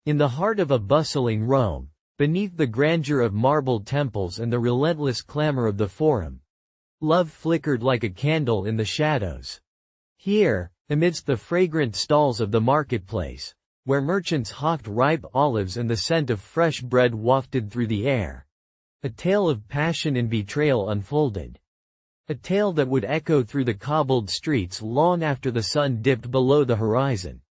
In the heart of a bustling Rome, beneath the grandeur of marble temples and the relentless clamor of the Forum, love flickered like a candle in the shadows. Here, amidst the fragrant stalls of the marketplace, where merchants hawked ripe olives and the scent of fresh bread wafted through the air, a tale of passion and betrayal unfolded. A tale that would echo through the cobbled streets long after the sun dipped below the horizon.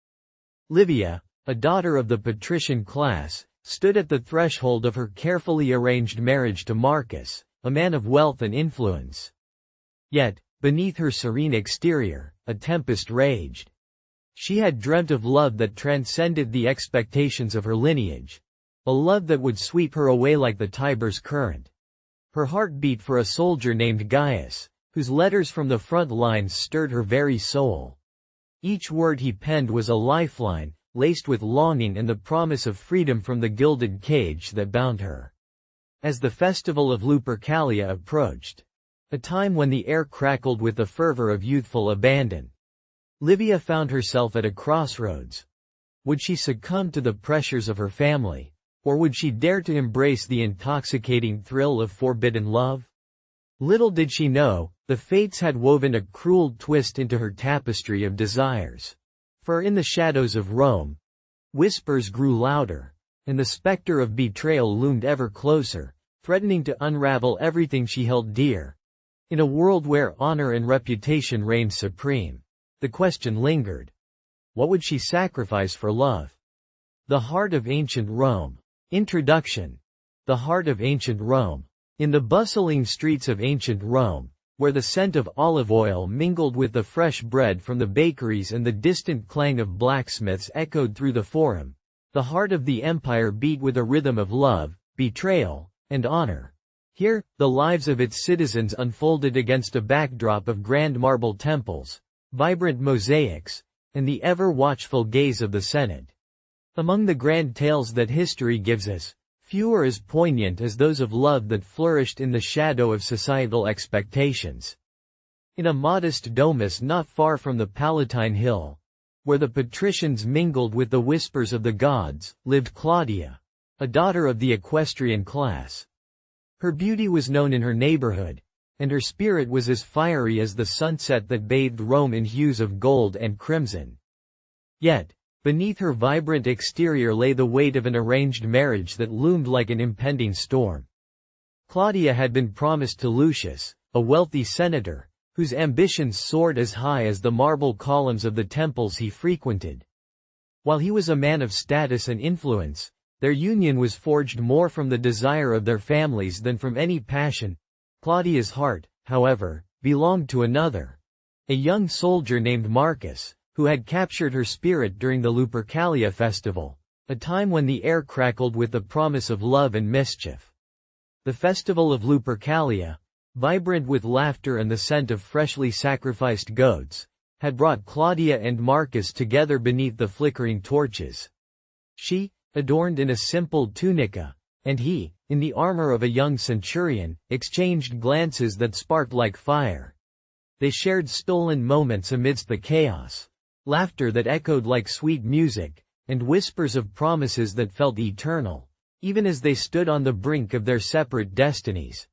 Livia, a daughter of the patrician class, stood at the threshold of her carefully arranged marriage to Marcus, a man of wealth and influence. Yet, beneath her serene exterior, a tempest raged. She had dreamt of love that transcended the expectations of her lineage, a love that would sweep her away like the Tiber's current. Her heart beat for a soldier named Gaius, whose letters from the front lines stirred her very soul. Each word he penned was a lifeline, laced with longing and the promise of freedom from the gilded cage that bound her. As the Festival of Lupercalia approached, a time when the air crackled with the fervor of youthful abandon, Livia found herself at a crossroads. Would she succumb to the pressures of her family, or would she dare to embrace the intoxicating thrill of forbidden love? Little did she know, the fates had woven a cruel twist into her tapestry of desires. For in the shadows of Rome, whispers grew louder, and the specter of betrayal loomed ever closer, threatening to unravel everything she held dear. In a world where honor and reputation reigned supreme, the question lingered. What would she sacrifice for love? The heart of ancient Rome. Introduction. The heart of ancient Rome. In the bustling streets of ancient Rome, where the scent of olive oil mingled with the fresh bread from the bakeries and the distant clang of blacksmiths echoed through the Forum, the heart of the empire beat with a rhythm of love, betrayal, and honor. Here, the lives of its citizens unfolded against a backdrop of grand marble temples, vibrant mosaics, and the ever-watchful gaze of the Senate. Among the grand tales that history gives us, few are as poignant as those of love that flourished in the shadow of societal expectations. In a modest domus not far from the Palatine Hill, where the patricians mingled with the whispers of the gods, lived Claudia, a daughter of the equestrian class. Her beauty was known in her neighborhood, and her spirit was as fiery as the sunset that bathed Rome in hues of gold and crimson. Yet, beneath her vibrant exterior lay the weight of an arranged marriage that loomed like an impending storm. Claudia had been promised to Lucius, a wealthy senator, whose ambitions soared as high as the marble columns of the temples he frequented. While he was a man of status and influence, their union was forged more from the desire of their families than from any passion. Claudia's heart, however, belonged to another, a young soldier named Marcus, who had captured her spirit during the Lupercalia festival, a time when the air crackled with the promise of love and mischief. The Festival of Lupercalia, vibrant with laughter and the scent of freshly sacrificed goats, had brought Claudia and Marcus together beneath the flickering torches. She, adorned in a simple tunica, and he, in the armor of a young centurion, exchanged glances that sparked like fire. They shared stolen moments amidst the chaos, laughter that echoed like sweet music, and whispers of promises that felt eternal, even as they stood on the brink of their separate destinies.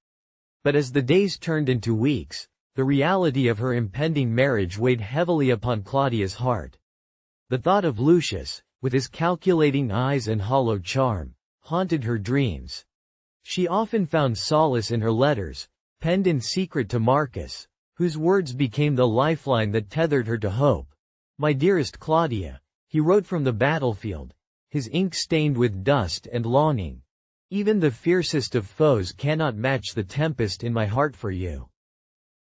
But as the days turned into weeks, the reality of her impending marriage weighed heavily upon Claudia's heart. The thought of Lucius, with his calculating eyes and hollow charm, haunted her dreams. She often found solace in her letters, penned in secret to Marcus, whose words became the lifeline that tethered her to hope. "My dearest Claudia," he wrote from the battlefield, his ink stained with dust and longing. "Even the fiercest of foes cannot match the tempest in my heart for you."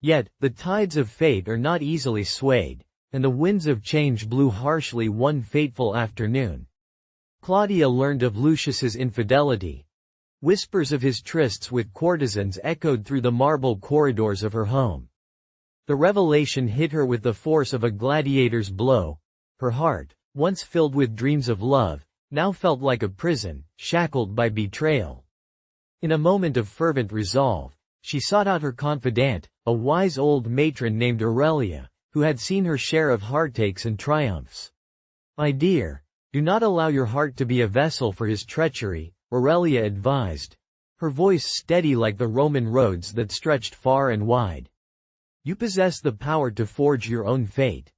Yet, the tides of fate are not easily swayed, and the winds of change blew harshly one fateful afternoon. Claudia learned of Lucius's infidelity. Whispers of his trysts with courtesans echoed through the marble corridors of her home. The revelation hit her with the force of a gladiator's blow. Her heart, once filled with dreams of love, now felt like a prison, shackled by betrayal. In a moment of fervent resolve, she sought out her confidant, a wise old matron named Aurelia, who had seen her share of heartaches and triumphs. "My dear," Do not allow your heart to be a vessel for his treachery, Aurelia advised, her voice steady like the Roman roads that stretched far and wide. You possess the power to forge your own fate.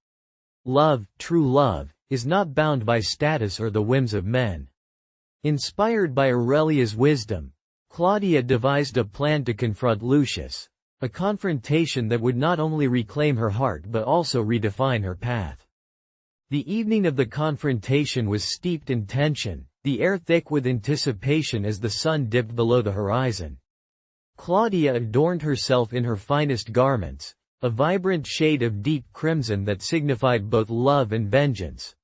Love, true love, is not bound by status or the whims of men. Inspired by Aurelia's wisdom, Claudia devised a plan to confront Lucius, a confrontation that would not only reclaim her heart but also redefine her path. The evening of the confrontation was steeped in tension, the air thick with anticipation as the sun dipped below the horizon. Claudia adorned herself in her finest garments, a vibrant shade of deep crimson that signified both love and vengeance.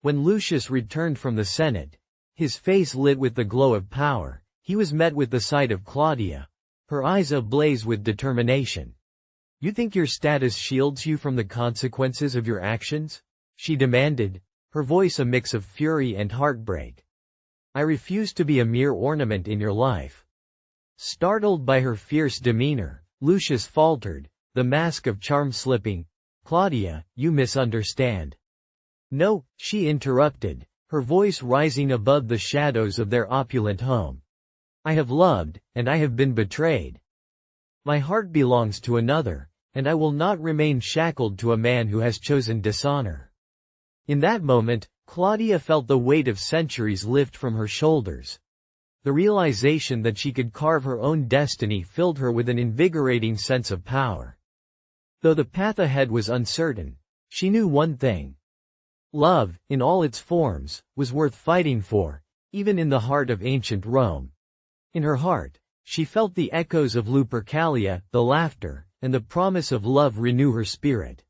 When Lucius returned from the Senate, his face lit with the glow of power, he was met with the sight of Claudia, her eyes ablaze with determination. You think your status shields you from the consequences of your actions? She demanded, her voice a mix of fury and heartbreak. I refuse to be a mere ornament in your life. Startled by her fierce demeanor, Lucius faltered, the mask of charm slipping. Claudia, you misunderstand. No, she interrupted, her voice rising above the shadows of their opulent home. I have loved, and I have been betrayed. My heart belongs to another, and I will not remain shackled to a man who has chosen dishonor. In that moment, Claudia felt the weight of centuries lift from her shoulders. The realization that she could carve her own destiny filled her with an invigorating sense of power. Though the path ahead was uncertain, she knew one thing. Love, in all its forms, was worth fighting for, even in the heart of ancient Rome. In her heart, she felt the echoes of Lupercalia, the laughter, and the promise of love renew her spirit.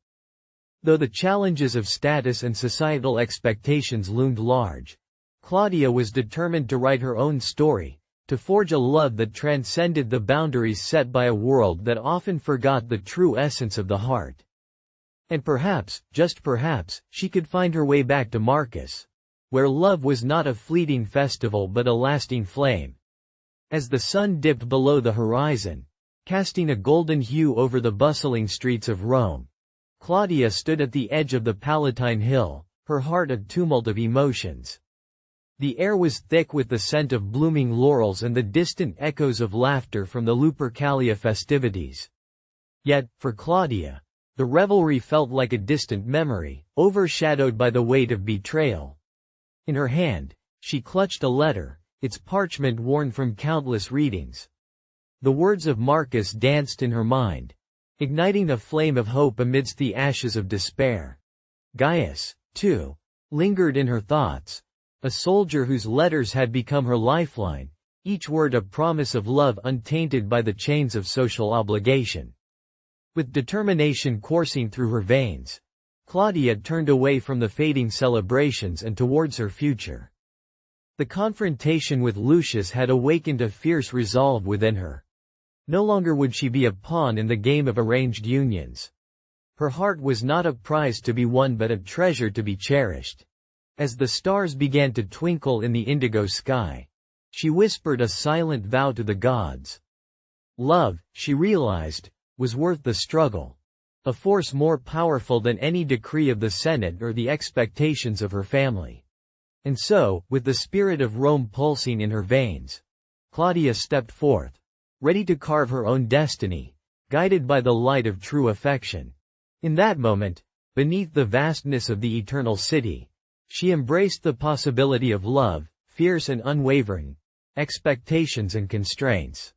Though the challenges of status and societal expectations loomed large, Claudia was determined to write her own story, to forge a love that transcended the boundaries set by a world that often forgot the true essence of the heart. And perhaps, just perhaps, she could find her way back to Marcus, where love was not a fleeting festival but a lasting flame. As the sun dipped below the horizon, casting a golden hue over the bustling streets of Rome, Claudia stood at the edge of the Palatine Hill, her heart a tumult of emotions. The air was thick with the scent of blooming laurels and the distant echoes of laughter from the Lupercalia festivities. Yet, for Claudia, the revelry felt like a distant memory, overshadowed by the weight of betrayal. In her hand, she clutched a letter, its parchment worn from countless readings. The words of Marcus danced in her mind, igniting a flame of hope amidst the ashes of despair. Gaius, too, lingered in her thoughts, a soldier whose letters had become her lifeline, each word a promise of love untainted by the chains of social obligation. With determination coursing through her veins, Claudia turned away from the fading celebrations and towards her future. The confrontation with Lucius had awakened a fierce resolve within her. No longer would she be a pawn in the game of arranged unions. Her heart was not a prize to be won but a treasure to be cherished. As the stars began to twinkle in the indigo sky, she whispered a silent vow to the gods. Love, she realized, was worth the struggle, a force more powerful than any decree of the Senate or the expectations of her family. And so, with the spirit of Rome pulsing in her veins, Claudia stepped forth, ready to carve her own destiny, guided by the light of true affection. In that moment, beneath the vastness of the eternal city, she embraced the possibility of love, fierce and unwavering, expectations and constraints.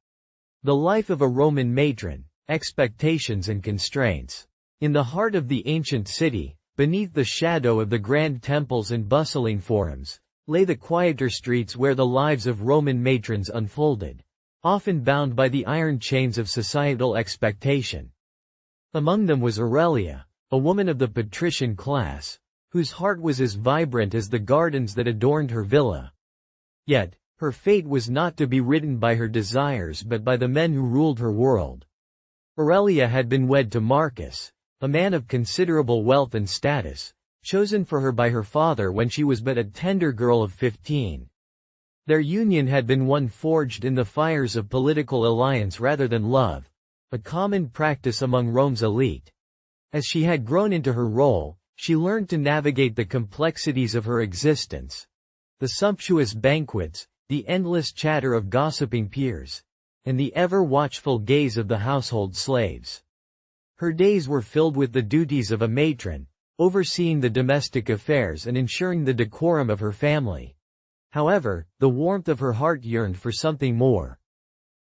The life of a Roman matron, expectations and constraints. In the heart of the ancient city, beneath the shadow of the grand temples and bustling forums, lay the quieter streets where the lives of Roman matrons unfolded, often bound by the iron chains of societal expectation. Among them was Aurelia, a woman of the patrician class, whose heart was as vibrant as the gardens that adorned her villa. Yet, her fate was not to be written by her desires but by the men who ruled her world. Aurelia had been wed to Marcus, a man of considerable wealth and status, chosen for her by her father when she was but a tender girl of 15. Their union had been one forged in the fires of political alliance rather than love, a common practice among Rome's elite. As she had grown into her role, she learned to navigate the complexities of her existence. The sumptuous banquets, the endless chatter of gossiping peers, and the ever-watchful gaze of the household slaves. Her days were filled with the duties of a matron, overseeing the domestic affairs and ensuring the decorum of her family. However, the warmth of her heart yearned for something more.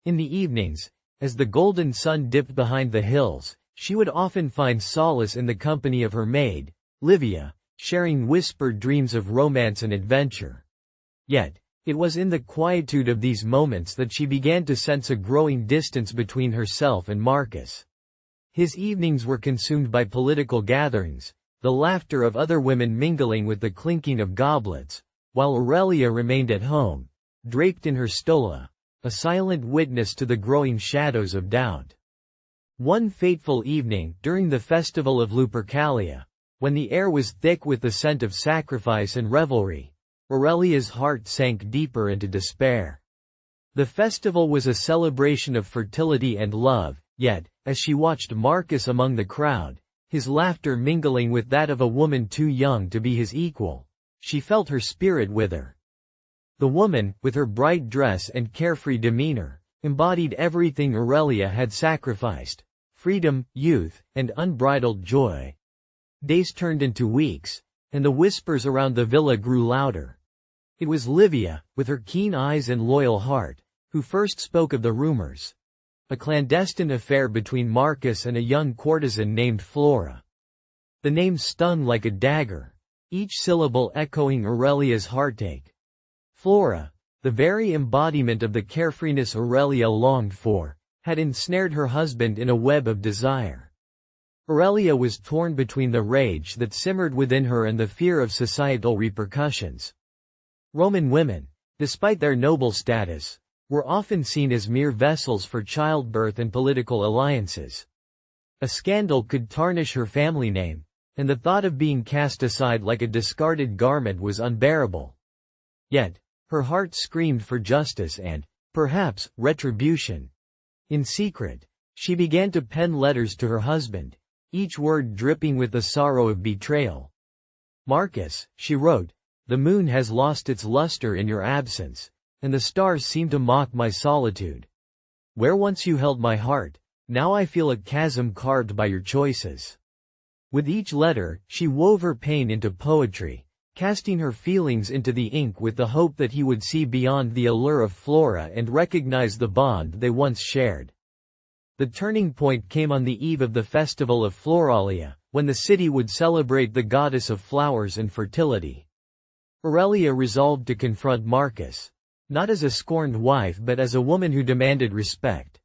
In the evenings, as the golden sun dipped behind the hills, she would often find solace in the company of her maid, Livia, sharing whispered dreams of romance and adventure. Yet, it was in the quietude of these moments that she began to sense a growing distance between herself and Marcus. His evenings were consumed by political gatherings, the laughter of other women mingling with the clinking of goblets, while Aurelia remained at home, draped in her stola, a silent witness to the growing shadows of doubt. One fateful evening, during the Festival of Lupercalia, when the air was thick with the scent of sacrifice and revelry, Aurelia's heart sank deeper into despair. The festival was a celebration of fertility and love, yet, as she watched Marcus among the crowd, his laughter mingling with that of a woman too young to be his equal, she felt her spirit wither. The woman, with her bright dress and carefree demeanor, embodied everything Aurelia had sacrificed: freedom, youth, and unbridled joy. Days turned into weeks, and the whispers around the villa grew louder. It was Livia, with her keen eyes and loyal heart, who first spoke of the rumors. A clandestine affair between Marcus and a young courtesan named Flora. The name stung like a dagger, each syllable echoing Aurelia's heartache. Flora, the very embodiment of the carefreeness Aurelia longed for, had ensnared her husband in a web of desire. Aurelia was torn between the rage that simmered within her and the fear of societal repercussions. Roman women, despite their noble status, were often seen as mere vessels for childbirth and political alliances. A scandal could tarnish her family name, and the thought of being cast aside like a discarded garment was unbearable. Yet, her heart screamed for justice and, perhaps, retribution. In secret, she began to pen letters to her husband, each word dripping with the sorrow of betrayal. "Marcus," she wrote, "the moon has lost its luster in your absence, and the stars seem to mock my solitude. Where once you held my heart, now I feel a chasm carved by your choices." With each letter, she wove her pain into poetry, casting her feelings into the ink with the hope that he would see beyond the allure of Flora and recognize the bond they once shared. The turning point came on the eve of the Festival of Floralia, when the city would celebrate the goddess of flowers and fertility. Aurelia resolved to confront Marcus, not as a scorned wife but as a woman who demanded respect.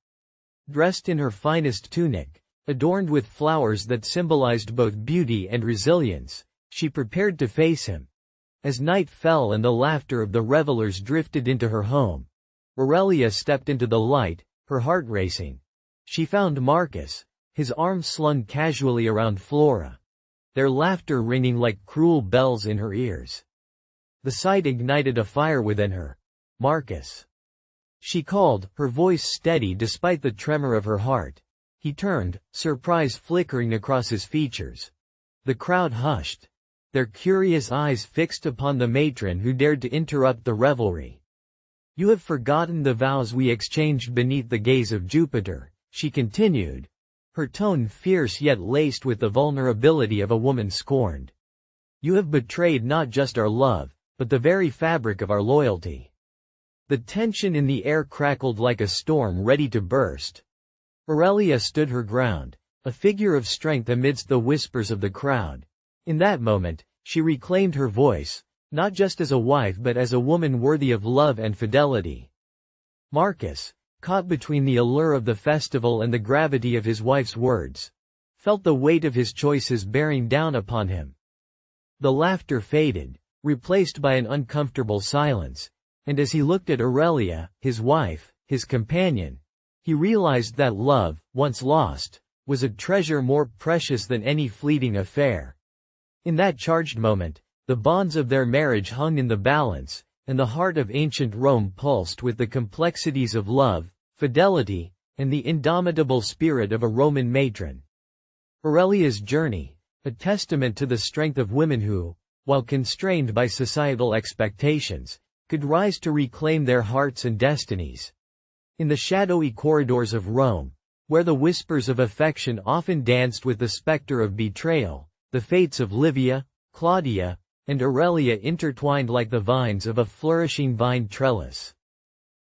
Dressed in her finest tunic, adorned with flowers that symbolized both beauty and resilience, she prepared to face him. As night fell and the laughter of the revelers drifted into her home, Aurelia stepped into the light, her heart racing. She found Marcus, his arms slung casually around Flora, their laughter ringing like cruel bells in her ears. The sight ignited a fire within her. "Marcus," she called, her voice steady despite the tremor of her heart. He turned, surprise flickering across his features. The crowd hushed, their curious eyes fixed upon the matron who dared to interrupt the revelry. "You have forgotten the vows we exchanged beneath the gaze of Jupiter," she continued, her tone fierce yet laced with the vulnerability of a woman scorned. "You have betrayed not just our love, but the very fabric of our loyalty." The tension in the air crackled like a storm ready to burst. Aurelia stood her ground, a figure of strength amidst the whispers of the crowd. In that moment, she reclaimed her voice, not just as a wife but as a woman worthy of love and fidelity. Marcus, caught between the allure of the festival and the gravity of his wife's words, felt the weight of his choices bearing down upon him. The laughter faded, replaced by an uncomfortable silence, and as he looked at Aurelia, his wife, his companion, he realized that love, once lost, was a treasure more precious than any fleeting affair. In that charged moment, the bonds of their marriage hung in the balance, and the heart of ancient Rome pulsed with the complexities of love, fidelity, and the indomitable spirit of a Roman matron. Aurelia's journey, a testament to the strength of women who, while constrained by societal expectations, could rise to reclaim their hearts and destinies. In the shadowy corridors of Rome, where the whispers of affection often danced with the specter of betrayal, the fates of Livia, Claudia, and Aurelia intertwined like the vines of a flourishing vine trellis.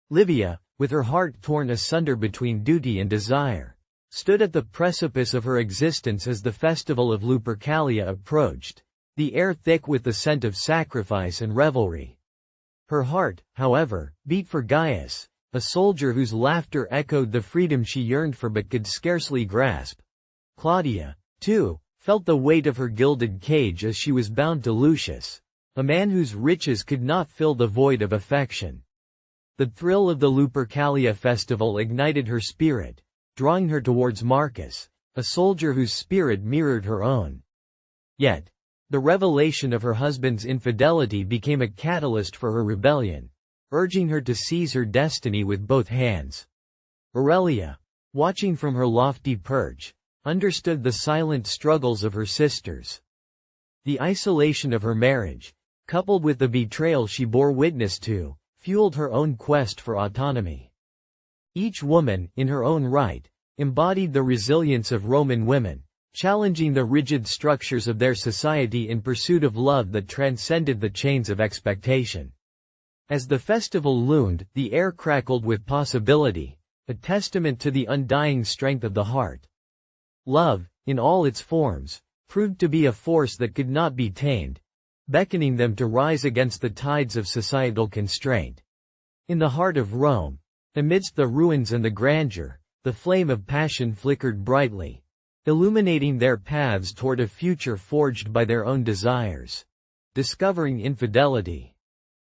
Livia, with her heart torn asunder between duty and desire, stood at the precipice of her existence as the Festival of Lupercalia approached, the air thick with the scent of sacrifice and revelry. Her heart, however, beat for Gaius, a soldier whose laughter echoed the freedom she yearned for but could scarcely grasp. Claudia, too, felt the weight of her gilded cage as she was bound to Lucius, a man whose riches could not fill the void of affection. The thrill of the Lupercalia festival ignited her spirit, drawing her towards Marcus, a soldier whose spirit mirrored her own. Yet, the revelation of her husband's infidelity became a catalyst for her rebellion, urging her to seize her destiny with both hands. Aurelia, watching from her lofty perch, understood the silent struggles of her sisters. The isolation of her marriage, coupled with the betrayal she bore witness to, fueled her own quest for autonomy. Each woman, in her own right, embodied the resilience of Roman women, challenging the rigid structures of their society in pursuit of love that transcended the chains of expectation. As the festival loomed, the air crackled with possibility, a testament to the undying strength of the heart. Love, in all its forms, proved to be a force that could not be tamed, beckoning them to rise against the tides of societal constraint. In the heart of Rome, amidst the ruins and the grandeur, the flame of passion flickered brightly, illuminating their paths toward a future forged by their own desires. Discovering infidelity.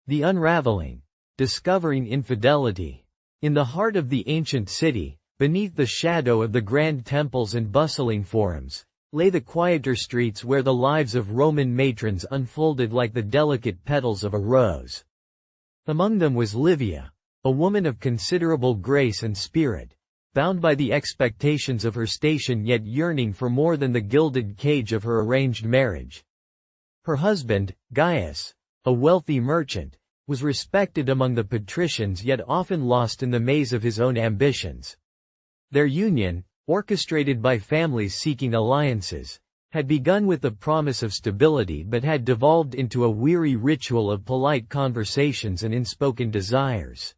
The unraveling. Discovering infidelity. In the heart of the ancient city, beneath the shadow of the grand temples and bustling forums, lay the quieter streets where the lives of Roman matrons unfolded like the delicate petals of a rose. Among them was Livia, a woman of considerable grace and spirit, bound by the expectations of her station yet yearning for more than the gilded cage of her arranged marriage. Her husband, Gaius, a wealthy merchant, was respected among the patricians yet often lost in the maze of his own ambitions. Their union, orchestrated by families seeking alliances, had begun with the promise of stability but had devolved into a weary ritual of polite conversations and unspoken desires.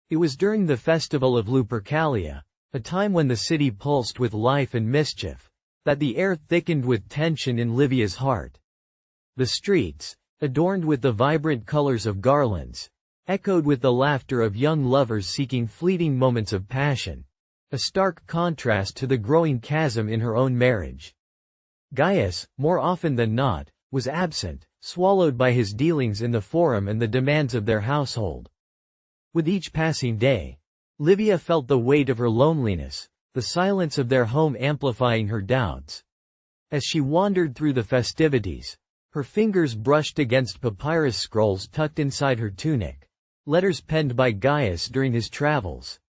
It was during the Festival of Lupercalia, a time when the city pulsed with life and mischief, that the air thickened with tension in Livia's heart. The streets, adorned with the vibrant colors of garlands, echoed with the laughter of young lovers seeking fleeting moments of passion, a stark contrast to the growing chasm in her own marriage. Gaius, more often than not, was absent, swallowed by his dealings in the forum and the demands of their household. With each passing day, Livia felt the weight of her loneliness, the silence of their home amplifying her doubts. As she wandered through the festivities, her fingers brushed against papyrus scrolls tucked inside her tunic, letters penned by Gaius during his travels.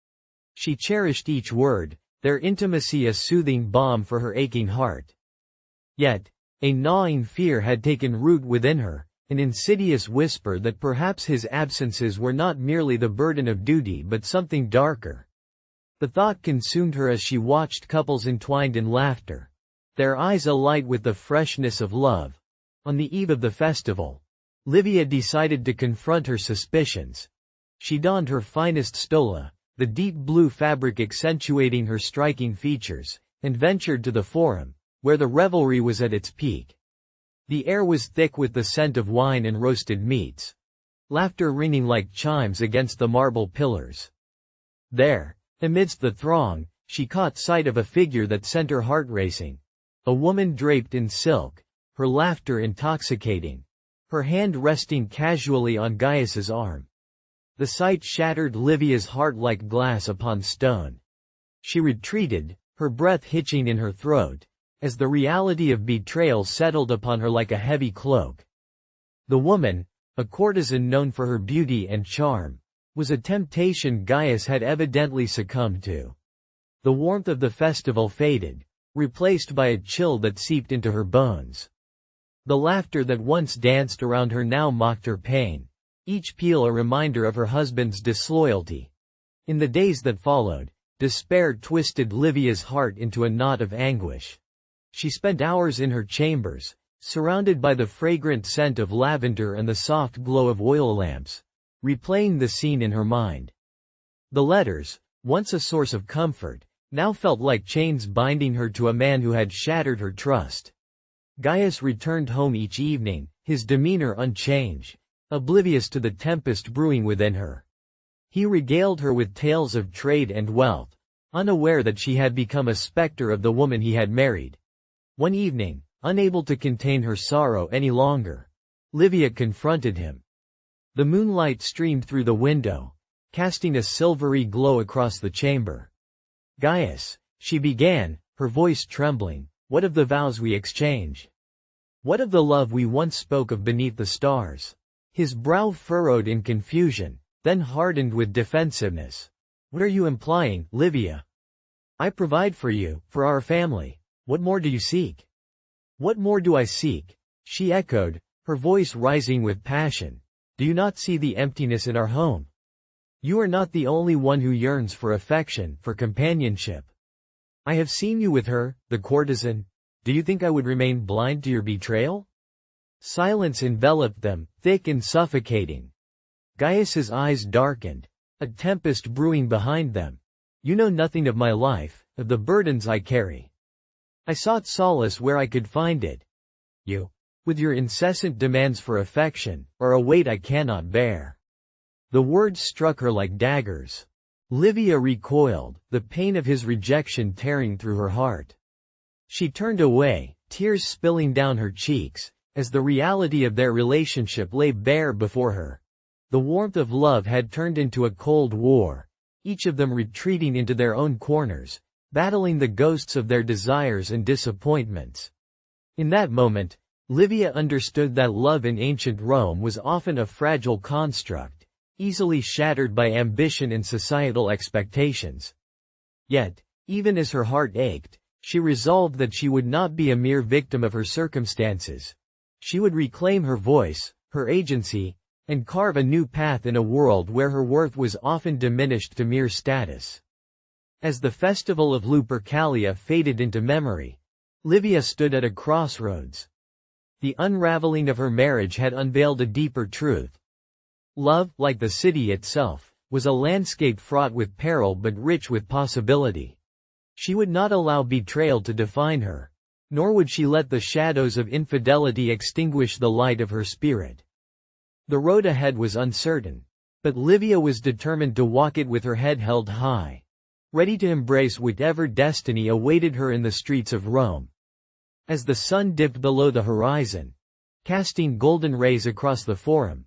She cherished each word, their intimacy a soothing balm for her aching heart. Yet, a gnawing fear had taken root within her, an insidious whisper that perhaps his absences were not merely the burden of duty but something darker. The thought consumed her as she watched couples entwined in laughter, their eyes alight with the freshness of love. On the eve of the festival, Livia decided to confront her suspicions. She donned her finest stola, the deep blue fabric accentuating her striking features, and ventured to the forum, where the revelry was at its peak. The air was thick with the scent of wine and roasted meats, laughter ringing like chimes against the marble pillars. There, amidst the throng, she caught sight of a figure that sent her heart racing. A woman draped in silk, her laughter intoxicating, her hand resting casually on Gaius's arm. The sight shattered Livia's heart like glass upon stone. She retreated, her breath hitching in her throat, as the reality of betrayal settled upon her like a heavy cloak. The woman, a courtesan known for her beauty and charm, was a temptation Gaius had evidently succumbed to. The warmth of the festival faded, replaced by a chill that seeped into her bones. The laughter that once danced around her now mocked her pain, each peal a reminder of her husband's disloyalty. In the days that followed, despair twisted Livia's heart into a knot of anguish. She spent hours in her chambers, surrounded by the fragrant scent of lavender and the soft glow of oil lamps, replaying the scene in her mind. The letters, once a source of comfort, now felt like chains binding her to a man who had shattered her trust. Gaius returned home each evening, his demeanor unchanged, oblivious to the tempest brewing within her. He regaled her with tales of trade and wealth, unaware that she had become a specter of the woman he had married. One evening, unable to contain her sorrow any longer, Livia confronted him. The moonlight streamed through the window, casting a silvery glow across the chamber. "Gaius," she began, her voice trembling, "what of the vows we exchanged? What of the love we once spoke of beneath the stars?" His brow furrowed in confusion, then hardened with defensiveness. "What are you implying, Livia? I provide for you, for our family. What more do you seek?" "What more do I seek?" she echoed, her voice rising with passion. "Do you not see the emptiness in our home? You are not the only one who yearns for affection, for companionship. I have seen you with her, the courtesan. Do you think I would remain blind to your betrayal?" Silence enveloped them, thick and suffocating. Gaius's eyes darkened, a tempest brewing behind them. "You know nothing of my life, of the burdens I carry. I sought solace where I could find it. You, with your incessant demands for affection, are a weight I cannot bear." The words struck her like daggers. Livia recoiled, the pain of his rejection tearing through her heart. She turned away, tears spilling down her cheeks, as the reality of their relationship lay bare before her. The warmth of love had turned into a cold war, each of them retreating into their own corners, battling the ghosts of their desires and disappointments. In that moment, Livia understood that love in ancient Rome was often a fragile construct, easily shattered by ambition and societal expectations. Yet, even as her heart ached, she resolved that she would not be a mere victim of her circumstances. She would reclaim her voice, her agency, and carve a new path in a world where her worth was often diminished to mere status. As the Festival of Lupercalia faded into memory, Livia stood at a crossroads. The unraveling of her marriage had unveiled a deeper truth. Love, like the city itself, was a landscape fraught with peril but rich with possibility. She would not allow betrayal to define her, nor would she let the shadows of infidelity extinguish the light of her spirit. The road ahead was uncertain, but Livia was determined to walk it with her head held high, ready to embrace whatever destiny awaited her in the streets of Rome. As the sun dipped below the horizon, casting golden rays across the forum,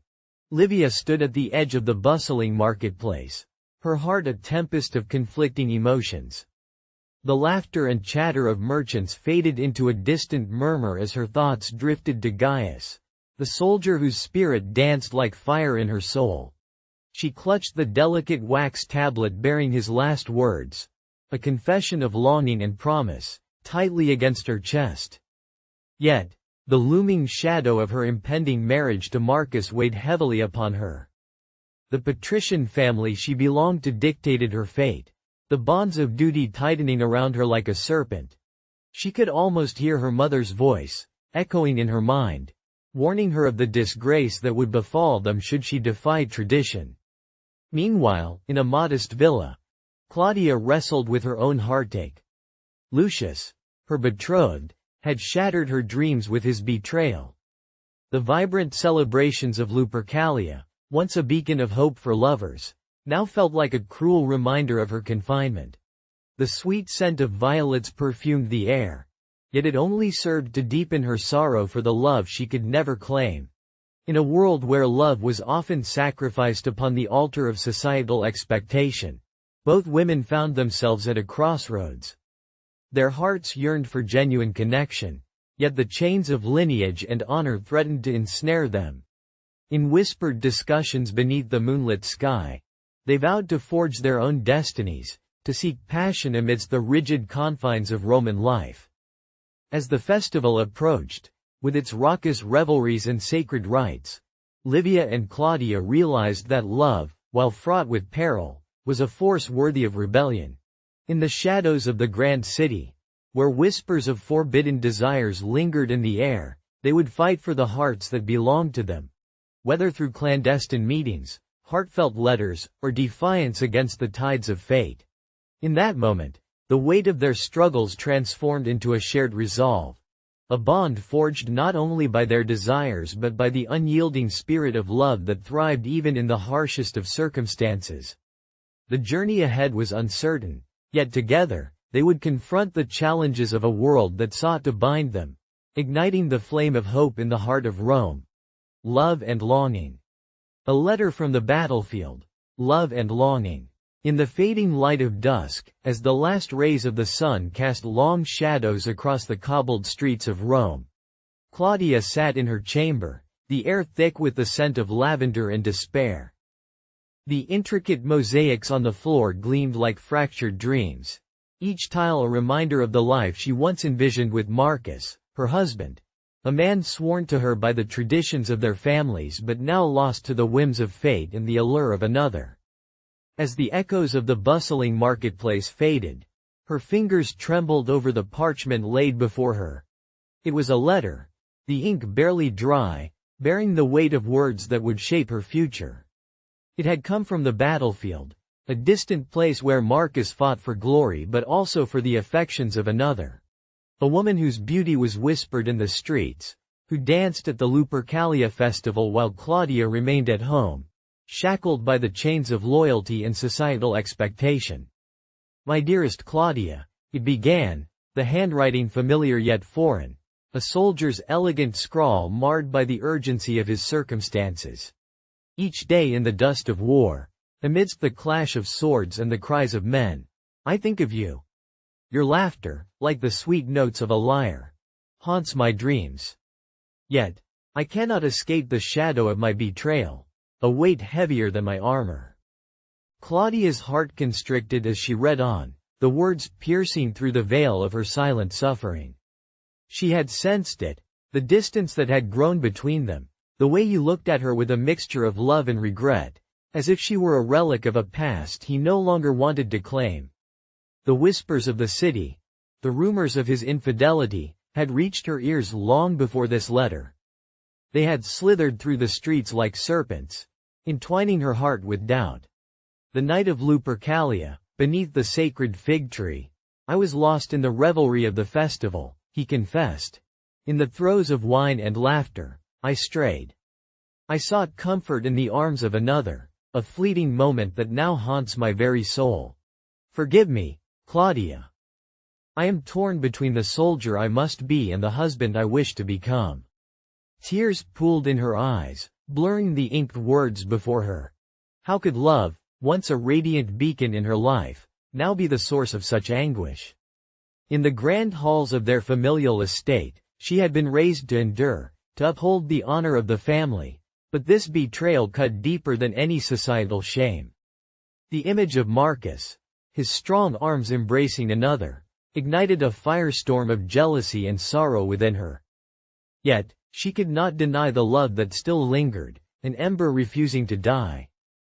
Livia stood at the edge of the bustling marketplace, her heart a tempest of conflicting emotions. The laughter and chatter of merchants faded into a distant murmur as her thoughts drifted to Gaius, the soldier whose spirit danced like fire in her soul. She clutched the delicate wax tablet bearing his last words, a confession of longing and promise, tightly against her chest. Yet, the looming shadow of her impending marriage to Marcus weighed heavily upon her. The patrician family she belonged to dictated her fate, the bonds of duty tightening around her like a serpent. She could almost hear her mother's voice, echoing in her mind, warning her of the disgrace that would befall them should she defy tradition. Meanwhile, in a modest villa, Claudia wrestled with her own heartache. Lucius, her betrothed, had shattered her dreams with his betrayal. The vibrant celebrations of Lupercalia, once a beacon of hope for lovers, now felt like a cruel reminder of her confinement. The sweet scent of violets perfumed the air, yet it only served to deepen her sorrow for the love she could never claim. In a world where love was often sacrificed upon the altar of societal expectation, both women found themselves at a crossroads. Their hearts yearned for genuine connection, yet the chains of lineage and honor threatened to ensnare them. In whispered discussions beneath the moonlit sky, they vowed to forge their own destinies, to seek passion amidst the rigid confines of Roman life. As the festival approached, with its raucous revelries and sacred rites, Livia and Claudia realized that love, while fraught with peril, was a force worthy of rebellion. In the shadows of the grand city, where whispers of forbidden desires lingered in the air, they would fight for the hearts that belonged to them, whether through clandestine meetings, heartfelt letters, or defiance against the tides of fate. In that moment, the weight of their struggles transformed into a shared resolve, a bond forged not only by their desires but by the unyielding spirit of love that thrived even in the harshest of circumstances. The journey ahead was uncertain, yet together, they would confront the challenges of a world that sought to bind them, igniting the flame of hope in the heart of Rome. Love and longing. A letter from the battlefield. Love and longing. In the fading light of dusk, as the last rays of the sun cast long shadows across the cobbled streets of Rome, Claudia sat in her chamber, the air thick with the scent of lavender and despair. The intricate mosaics on the floor gleamed like fractured dreams, each tile a reminder of the life she once envisioned with Marcus, her husband, a man sworn to her by the traditions of their families but now lost to the whims of fate and the allure of another. As the echoes of the bustling marketplace faded, her fingers trembled over the parchment laid before her. It was a letter, the ink barely dry, bearing the weight of words that would shape her future. It had come from the battlefield, a distant place where Marcus fought for glory but also for the affections of another. A woman whose beauty was whispered in the streets, who danced at the Lupercalia festival while Claudia remained at home, shackled by the chains of loyalty and societal expectation. "My dearest Claudia," it began, the handwriting familiar yet foreign, a soldier's elegant scrawl marred by the urgency of his circumstances. "Each day in the dust of war, amidst the clash of swords and the cries of men, I think of you. Your laughter, like the sweet notes of a lyre, haunts my dreams. Yet, I cannot escape the shadow of my betrayal, a weight heavier than my armor." Claudia's heart constricted as she read on, the words piercing through the veil of her silent suffering. She had sensed it, the distance that had grown between them, the way he looked at her with a mixture of love and regret, as if she were a relic of a past he no longer wanted to claim. The whispers of the city, the rumors of his infidelity, had reached her ears long before this letter. They had slithered through the streets like serpents, entwining her heart with doubt. "The night of Lupercalia, beneath the sacred fig tree, I was lost in the revelry of the festival," he confessed. "In the throes of wine and laughter, I strayed. I sought comfort in the arms of another, a fleeting moment that now haunts my very soul. Forgive me, Claudia. I am torn between the soldier I must be and the husband I wish to become." Tears pooled in her eyes, blurring the inked words before her. How could love, once a radiant beacon in her life, now be the source of such anguish? In the grand halls of their familial estate, she had been raised to endure, to uphold the honor of the family, but this betrayal cut deeper than any societal shame. The image of Marcus, his strong arms embracing another, ignited a firestorm of jealousy and sorrow within her. Yet, she could not deny the love that still lingered, an ember refusing to die.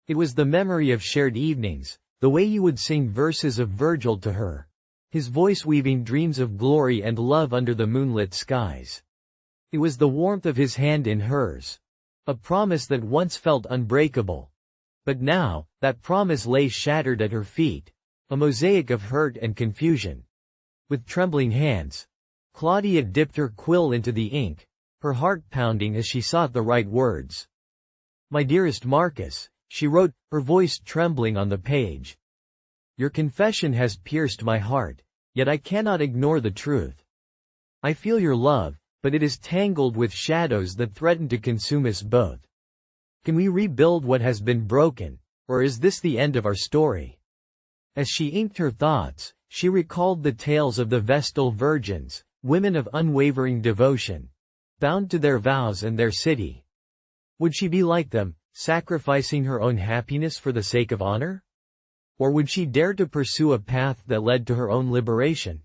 It was the memory of shared evenings, the way he would sing verses of Virgil to her, his voice weaving dreams of glory and love under the moonlit skies. It was the warmth of his hand in hers, a promise that once felt unbreakable. But now, that promise lay shattered at her feet, a mosaic of hurt and confusion. With trembling hands, Claudia dipped her quill into the ink, her heart pounding as she sought the right words. "My dearest Marcus," she wrote, her voice trembling on the page. "Your confession has pierced my heart, yet I cannot ignore the truth. I feel your love, but it is tangled with shadows that threaten to consume us both. Can we rebuild what has been broken, or is this the end of our story?" As she inked her thoughts, she recalled the tales of the Vestal virgins, women of unwavering devotion, bound to their vows and their city. Would she be like them, sacrificing her own happiness for the sake of honor? Or would she dare to pursue a path that led to her own liberation?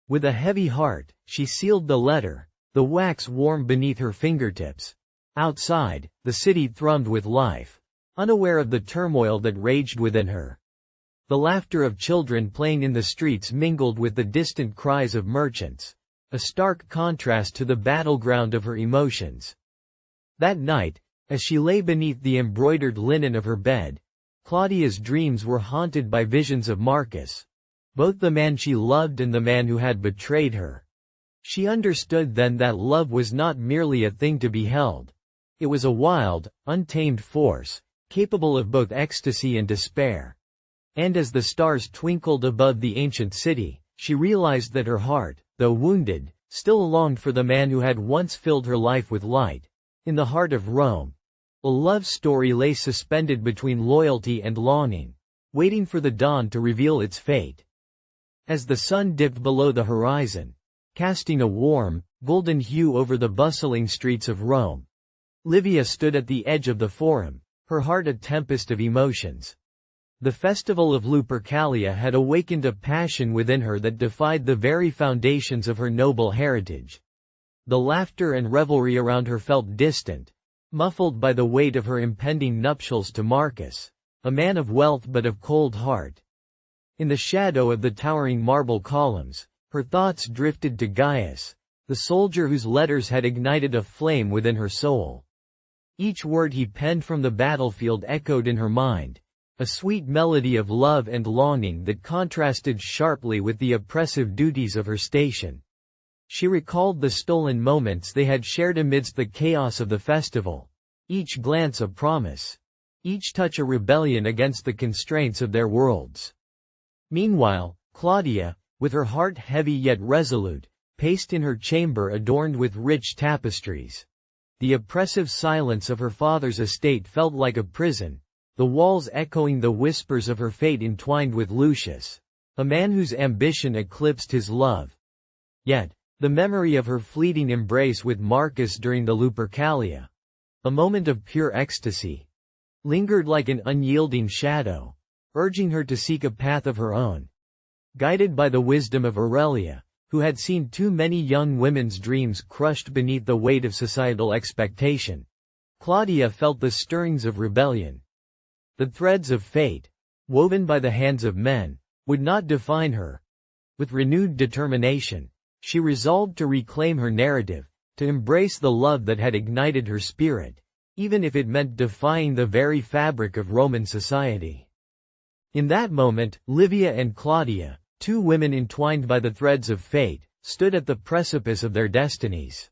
With a heavy heart, she sealed the letter, the wax warm beneath her fingertips. Outside, the city thrummed with life, unaware of the turmoil that raged within her. The laughter of children playing in the streets mingled with the distant cries of merchants, a stark contrast to the battleground of her emotions. That night, as she lay beneath the embroidered linen of her bed, Claudia's dreams were haunted by visions of Marcus, both the man she loved and the man who had betrayed her. She understood then that love was not merely a thing to be held. It was a wild, untamed force, capable of both ecstasy and despair. And as the stars twinkled above the ancient city, she realized that her heart, though wounded, still longed for the man who had once filled her life with light. In the heart of Rome, a love story lay suspended between loyalty and longing, waiting for the dawn to reveal its fate. As the sun dipped below the horizon, casting a warm, golden hue over the bustling streets of Rome, Livia stood at the edge of the forum, her heart a tempest of emotions. The Festival of Lupercalia had awakened a passion within her that defied the very foundations of her noble heritage. The laughter and revelry around her felt distant, muffled by the weight of her impending nuptials to Marcus, a man of wealth but of cold heart. In the shadow of the towering marble columns, her thoughts drifted to Gaius, the soldier whose letters had ignited a flame within her soul. Each word he penned from the battlefield echoed in her mind, a sweet melody of love and longing that contrasted sharply with the oppressive duties of her station. She recalled the stolen moments they had shared amidst the chaos of the festival, each glance a promise, each touch a rebellion against the constraints of their worlds. Meanwhile, Claudia, with her heart heavy yet resolute, paced in her chamber adorned with rich tapestries. The oppressive silence of her father's estate felt like a prison, the walls echoing the whispers of her fate entwined with Lucius, a man whose ambition eclipsed his love. Yet, the memory of her fleeting embrace with Marcus during the Lupercalia, a moment of pure ecstasy, lingered like an unyielding shadow, urging her to seek a path of her own. Guided by the wisdom of Aurelia, who had seen too many young women's dreams crushed beneath the weight of societal expectation, Claudia felt the stirrings of rebellion. The threads of fate, woven by the hands of men, would not define her. With renewed determination, she resolved to reclaim her narrative, to embrace the love that had ignited her spirit, even if it meant defying the very fabric of Roman society. In that moment, Livia and Claudia, two women entwined by the threads of fate, stood at the precipice of their destinies.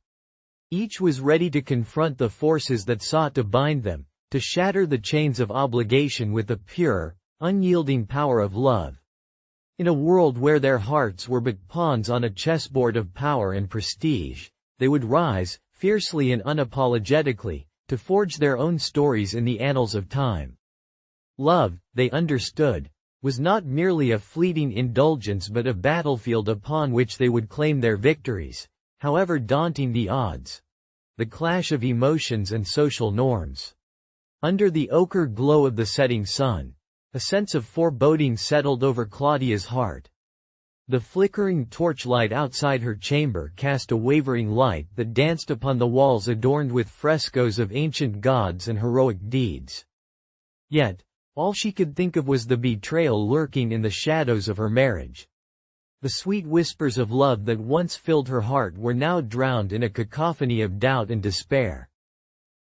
Each was ready to confront the forces that sought to bind them, to shatter the chains of obligation with the pure, unyielding power of love. In a world where their hearts were but pawns on a chessboard of power and prestige, they would rise, fiercely and unapologetically, to forge their own stories in the annals of time. Love, they understood, was not merely a fleeting indulgence but a battlefield upon which they would claim their victories, however daunting the odds. The clash of emotions and social norms. Under the ochre glow of the setting sun, a sense of foreboding settled over Claudia's heart. The flickering torchlight outside her chamber cast a wavering light that danced upon the walls adorned with frescoes of ancient gods and heroic deeds. Yet, all she could think of was the betrayal lurking in the shadows of her marriage. The sweet whispers of love that once filled her heart were now drowned in a cacophony of doubt and despair.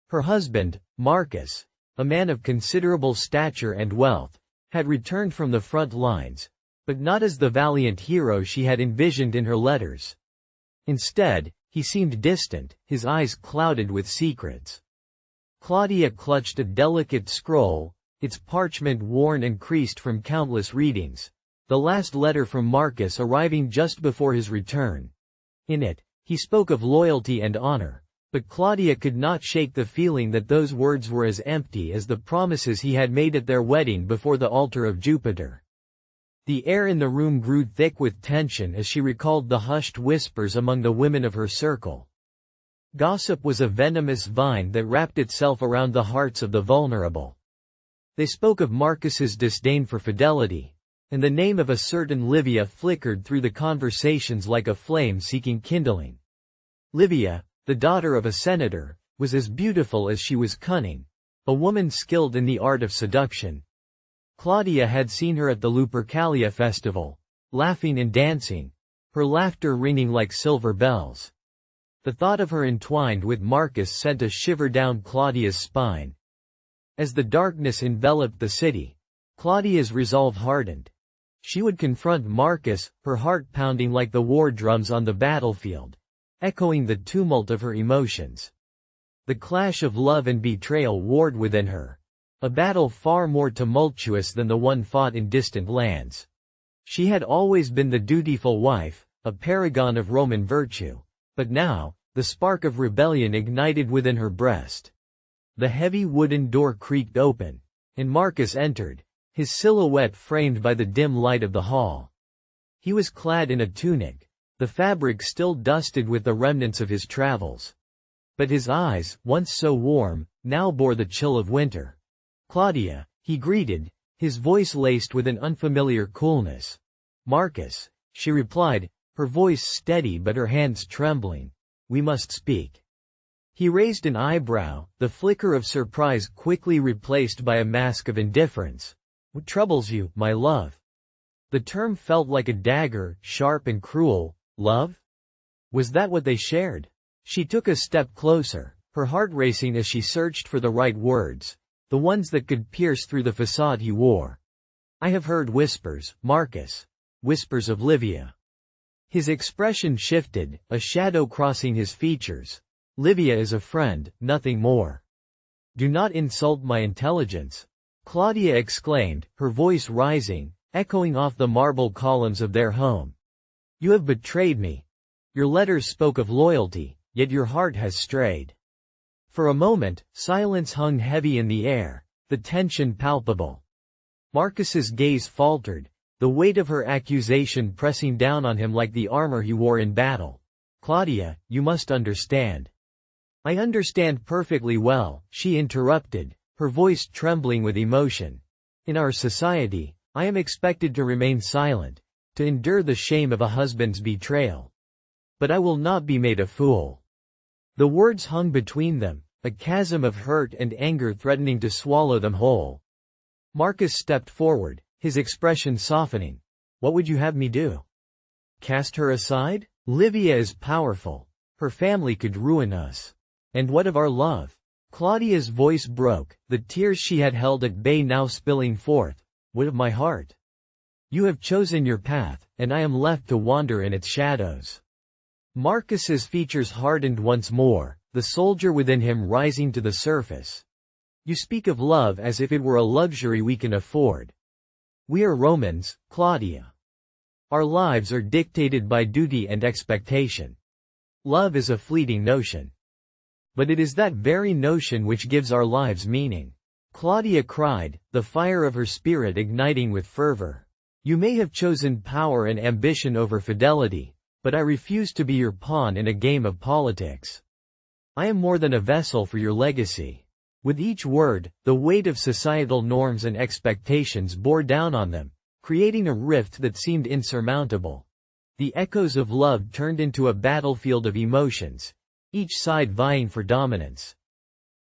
Her husband, Marcus, a man of considerable stature and wealth, had returned from the front lines, but not as the valiant hero she had envisioned in her letters. Instead, he seemed distant, his eyes clouded with secrets. Claudia clutched a delicate scroll, its parchment worn and creased from countless readings, the last letter from Marcus arriving just before his return. In it, he spoke of loyalty and honor, but Claudia could not shake the feeling that those words were as empty as the promises he had made at their wedding before the altar of Jupiter. The air in the room grew thick with tension as she recalled the hushed whispers among the women of her circle. Gossip was a venomous vine that wrapped itself around the hearts of the vulnerable. They spoke of Marcus's disdain for fidelity, and the name of a certain Livia flickered through the conversations like a flame seeking kindling. Livia, the daughter of a senator, was as beautiful as she was cunning, a woman skilled in the art of seduction. Claudia had seen her at the Lupercalia festival, laughing and dancing, her laughter ringing like silver bells. The thought of her entwined with Marcus sent a shiver down Claudia's spine. As the darkness enveloped the city, Claudia's resolve hardened. She would confront Marcus, her heart pounding like the war drums on the battlefield, echoing the tumult of her emotions. The clash of love and betrayal warred within her, a battle far more tumultuous than the one fought in distant lands. She had always been the dutiful wife, a paragon of Roman virtue, but now, the spark of rebellion ignited within her breast. The heavy wooden door creaked open, and Marcus entered, his silhouette framed by the dim light of the hall. He was clad in a tunic, the fabric still dusted with the remnants of his travels. But his eyes, once so warm, now bore the chill of winter. "Claudia," he greeted, his voice laced with an unfamiliar coolness. "Marcus," she replied, her voice steady but her hands trembling. "We must speak." He raised an eyebrow, the flicker of surprise quickly replaced by a mask of indifference. "What troubles you, my love?" The term felt like a dagger, sharp and cruel. Love? Was that what they shared? She took a step closer, her heart racing as she searched for the right words, the ones that could pierce through the facade he wore. "I have heard whispers, Marcus. Whispers of Livia." His expression shifted, a shadow crossing his features. "Livia is a friend, nothing more." "Do not insult my intelligence," Claudia exclaimed, her voice rising, echoing off the marble columns of their home. "You have betrayed me. Your letters spoke of loyalty, yet your heart has strayed." For a moment, silence hung heavy in the air, the tension palpable. Marcus's gaze faltered, the weight of her accusation pressing down on him like the armor he wore in battle. "Claudia, you must understand." "I understand perfectly well," she interrupted, her voice trembling with emotion. "In our society, I am expected to remain silent, to endure the shame of a husband's betrayal. But I will not be made a fool." The words hung between them, a chasm of hurt and anger threatening to swallow them whole. Marcus stepped forward, his expression softening. "What would you have me do? Cast her aside? Livia is powerful. Her family could ruin us. And what of our love?" Claudia's voice broke, the tears she had held at bay now spilling forth. "What of my heart? You have chosen your path, and I am left to wander in its shadows." Marcus's features hardened once more, the soldier within him rising to the surface. "You speak of love as if it were a luxury we can afford. We are Romans, Claudia. Our lives are dictated by duty and expectation. Love is a fleeting notion. But it is that very notion which gives our lives meaning." Claudia cried, the fire of her spirit igniting with fervor. "You may have chosen power and ambition over fidelity, but I refuse to be your pawn in a game of politics. I am more than a vessel for your legacy." With each word, the weight of societal norms and expectations bore down on them, creating a rift that seemed insurmountable. The echoes of love turned into a battlefield of emotions, each side vying for dominance.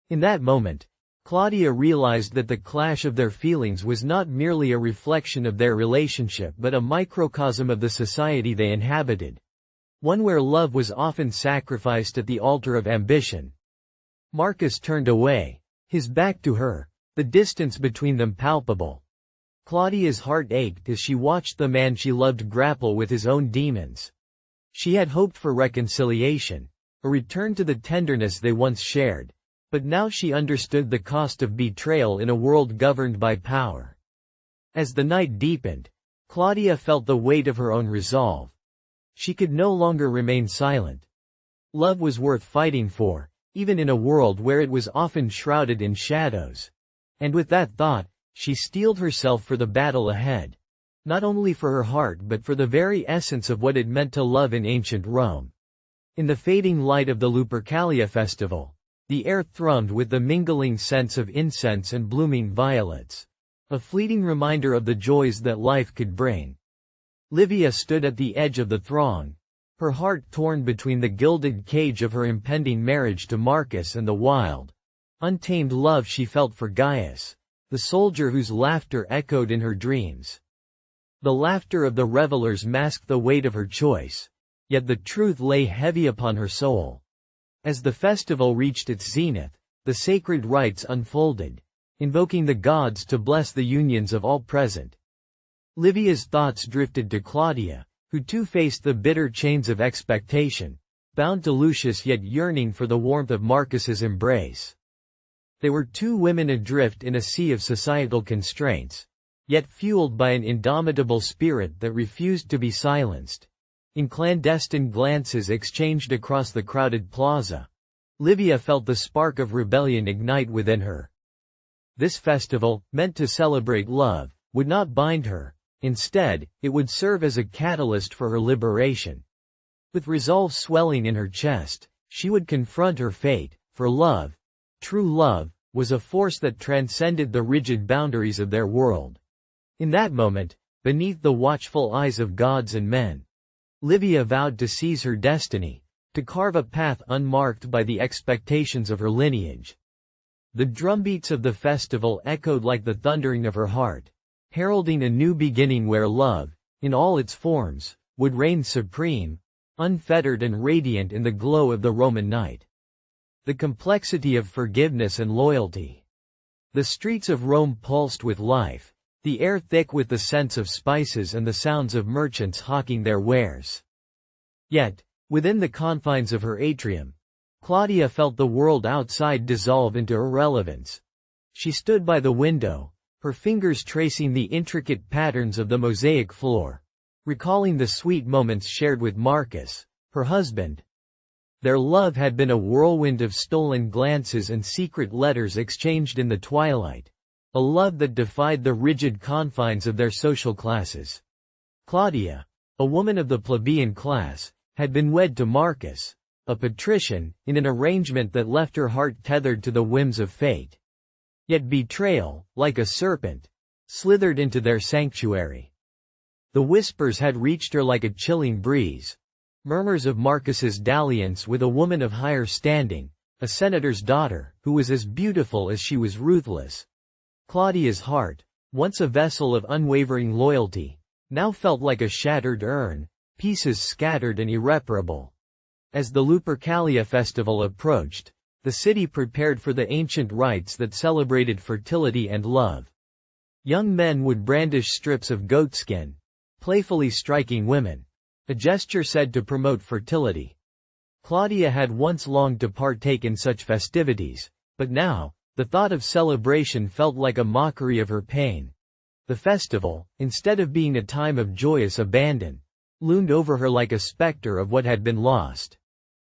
In that moment, Claudia realized that the clash of their feelings was not merely a reflection of their relationship but a microcosm of the society they inhabited. One where love was often sacrificed at the altar of ambition. Marcus turned away, his back to her, the distance between them palpable. Claudia's heart ached as she watched the man she loved grapple with his own demons. She had hoped for reconciliation, a return to the tenderness they once shared, but now she understood the cost of betrayal in a world governed by power. As the night deepened, Claudia felt the weight of her own resolve. She could no longer remain silent. Love was worth fighting for, even in a world where it was often shrouded in shadows. And with that thought, she steeled herself for the battle ahead. Not only for her heart but for the very essence of what it meant to love in ancient Rome. In the fading light of the Lupercalia festival, The air thrummed with the mingling scents of incense and blooming violets. A fleeting reminder of the joys that life could bring. Livia stood at the edge of the throng, her heart torn between the gilded cage of her impending marriage to Marcus and the wild, untamed love she felt for Gaius, the soldier whose laughter echoed in her dreams. The laughter of the revelers masked the weight of her choice, yet the truth lay heavy upon her soul. As the festival reached its zenith, the sacred rites unfolded, invoking the gods to bless the unions of all present. Livia's thoughts drifted to Claudia, who too faced the bitter chains of expectation, bound to Lucius yet yearning for the warmth of Marcus's embrace. They were two women adrift in a sea of societal constraints, yet fueled by an indomitable spirit that refused to be silenced. In clandestine glances exchanged across the crowded plaza, Livia felt the spark of rebellion ignite within her. This festival, meant to celebrate love, would not bind her. Instead, it would serve as a catalyst for her liberation. With resolve swelling in her chest, she would confront her fate, for love, true love, was a force that transcended the rigid boundaries of their world. In that moment, beneath the watchful eyes of gods and men, Livia vowed to seize her destiny, to carve a path unmarked by the expectations of her lineage. The drumbeats of the festival echoed like the thundering of her heart, heralding a new beginning where love, in all its forms, would reign supreme, unfettered and radiant in the glow of the Roman night. The complexity of forgiveness and loyalty. The streets of Rome pulsed with life, the air thick with the scents of spices and the sounds of merchants hawking their wares. Yet, within the confines of her atrium, Claudia felt the world outside dissolve into irrelevance. She stood by the window, her fingers tracing the intricate patterns of the mosaic floor, recalling the sweet moments shared with Marcus, her husband. Their love had been a whirlwind of stolen glances and secret letters exchanged in the twilight, a love that defied the rigid confines of their social classes. Claudia, a woman of the plebeian class, had been wed to Marcus, a patrician, in an arrangement that left her heart tethered to the whims of fate. Yet betrayal, like a serpent, slithered into their sanctuary. The whispers had reached her like a chilling breeze, murmurs of Marcus's dalliance with a woman of higher standing, a senator's daughter, who was as beautiful as she was ruthless. Claudia's heart, once a vessel of unwavering loyalty, now felt like a shattered urn, pieces scattered and irreparable. As the Lupercalia festival approached, the city prepared for the ancient rites that celebrated fertility and love. Young men would brandish strips of goatskin, playfully striking women, a gesture said to promote fertility. Claudia had once longed to partake in such festivities, but now, the thought of celebration felt like a mockery of her pain. The festival, instead of being a time of joyous abandon, loomed over her like a specter of what had been lost.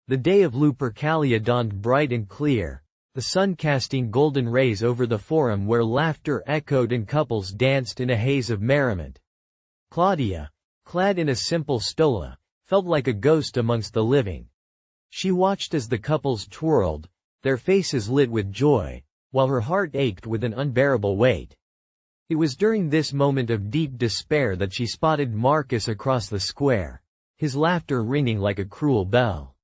The day of Lupercalia dawned bright and clear, the sun casting golden rays over the forum where laughter echoed and couples danced in a haze of merriment. Claudia, clad in a simple stola, felt like a ghost amongst the living. She watched as the couples twirled, their faces lit with joy, while her heart ached with an unbearable weight. It was during this moment of deep despair that she spotted Marcus across the square, his laughter ringing like a cruel bell.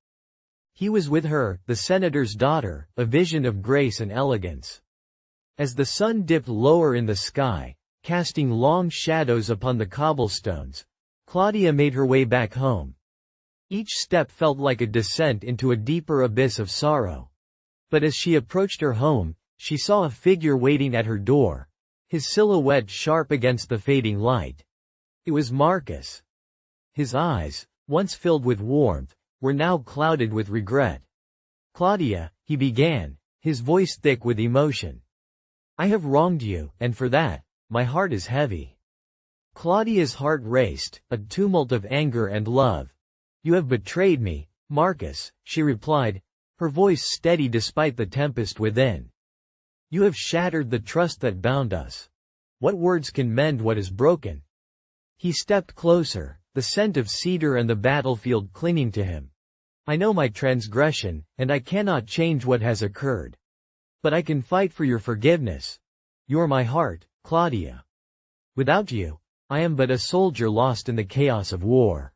He was with her, the senator's daughter, a vision of grace and elegance. As the sun dipped lower in the sky, casting long shadows upon the cobblestones, Claudia made her way back home. Each step felt like a descent into a deeper abyss of sorrow. But as she approached her home, she saw a figure waiting at her door, his silhouette sharp against the fading light. It was Marcus. His eyes, once filled with warmth, were now clouded with regret. "Claudia," he began, his voice thick with emotion. "I have wronged you, and for that, my heart is heavy." Claudia's heart raced, a tumult of anger and love. "You have betrayed me, Marcus," she replied, her voice steady despite the tempest within. "You have shattered the trust that bound us. What words can mend what is broken?" He stepped closer, the scent of cedar and the battlefield clinging to him. I know my transgression, and I cannot change what has occurred. But I can fight for your forgiveness. You're my heart, Claudia. Without you, I am but a soldier lost in the chaos of war."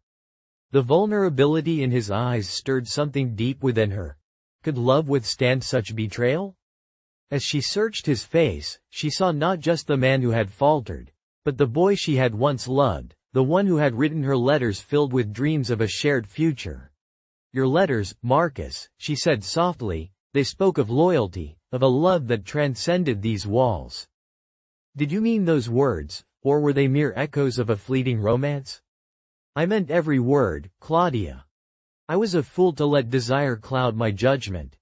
The vulnerability in his eyes stirred something deep within her. Could love withstand such betrayal? As she searched his face, she saw not just the man who had faltered, but the boy she had once loved, the one who had written her letters filled with dreams of a shared future. "Your letters, Marcus," she said softly, "they spoke of loyalty, of a love that transcended these walls. Did you mean those words, or were they mere echoes of a fleeting romance?" "I meant every word, Claudia. I was a fool to let desire cloud my judgment.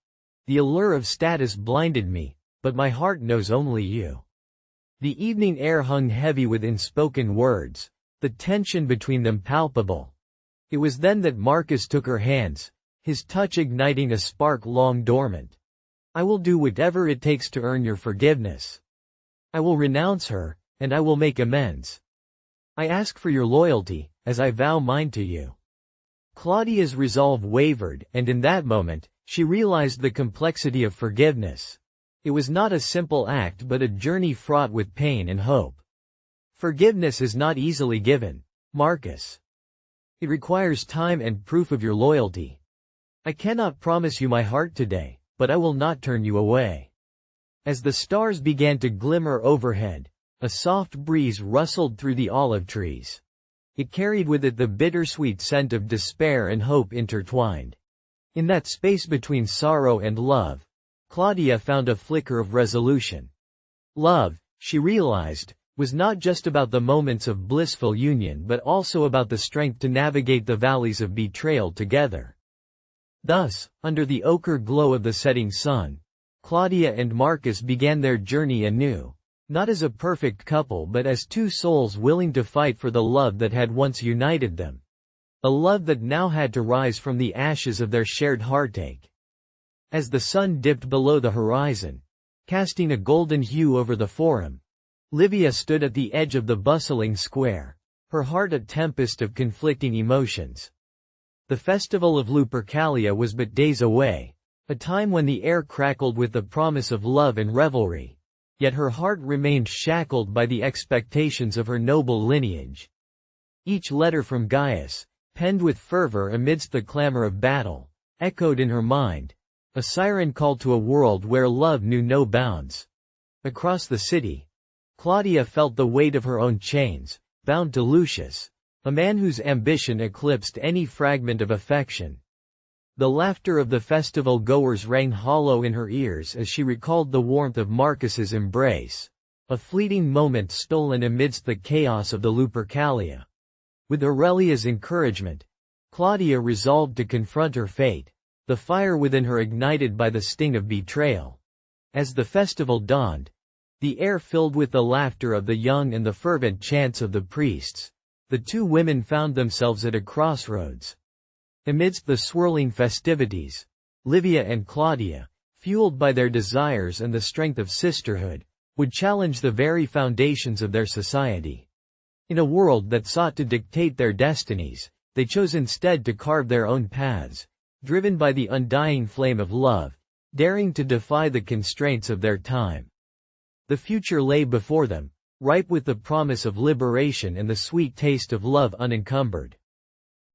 The allure of status blinded me, but my heart knows only you." The evening air hung heavy with unspoken words, the tension between them palpable. It was then that Marcus took her hands, his touch igniting a spark long dormant. "I will do whatever it takes to earn your forgiveness. I will renounce her, and I will make amends. I ask for your loyalty, as I vow mine to you." Claudia's resolve wavered, and in that moment, she realized the complexity of forgiveness. It was not a simple act but a journey fraught with pain and hope. "Forgiveness is not easily given, Marcus. It requires time and proof of your loyalty. I cannot promise you my heart today, but I will not turn you away." As the stars began to glimmer overhead, a soft breeze rustled through the olive trees. It carried with it the bittersweet scent of despair and hope intertwined. In that space between sorrow and love, Claudia found a flicker of resolution. Love, she realized, was not just about the moments of blissful union but also about the strength to navigate the valleys of betrayal together. Thus, under the ochre glow of the setting sun, Claudia and Marcus began their journey anew, not as a perfect couple but as two souls willing to fight for the love that had once united them. A love that now had to rise from the ashes of their shared heartache. As the sun dipped below the horizon, casting a golden hue over the forum, Livia stood at the edge of the bustling square, her heart a tempest of conflicting emotions. The Festival of Lupercalia was but days away, a time when the air crackled with the promise of love and revelry, yet her heart remained shackled by the expectations of her noble lineage. Each letter from Gaius, penned with fervor amidst the clamor of battle, echoed in her mind, a siren call to a world where love knew no bounds. Across the city, Claudia felt the weight of her own chains, bound to Lucius, a man whose ambition eclipsed any fragment of affection. The laughter of the festival goers rang hollow in her ears as she recalled the warmth of Marcus's embrace, a fleeting moment stolen amidst the chaos of the Lupercalia. With Aurelia's encouragement, Claudia resolved to confront her fate, the fire within her ignited by the sting of betrayal. As the festival dawned, the air filled with the laughter of the young and the fervent chants of the priests, the two women found themselves at a crossroads. Amidst the swirling festivities, Livia and Claudia, fueled by their desires and the strength of sisterhood, would challenge the very foundations of their society. In a world that sought to dictate their destinies, they chose instead to carve their own paths, driven by the undying flame of love, daring to defy the constraints of their time. The future lay before them, ripe with the promise of liberation and the sweet taste of love unencumbered.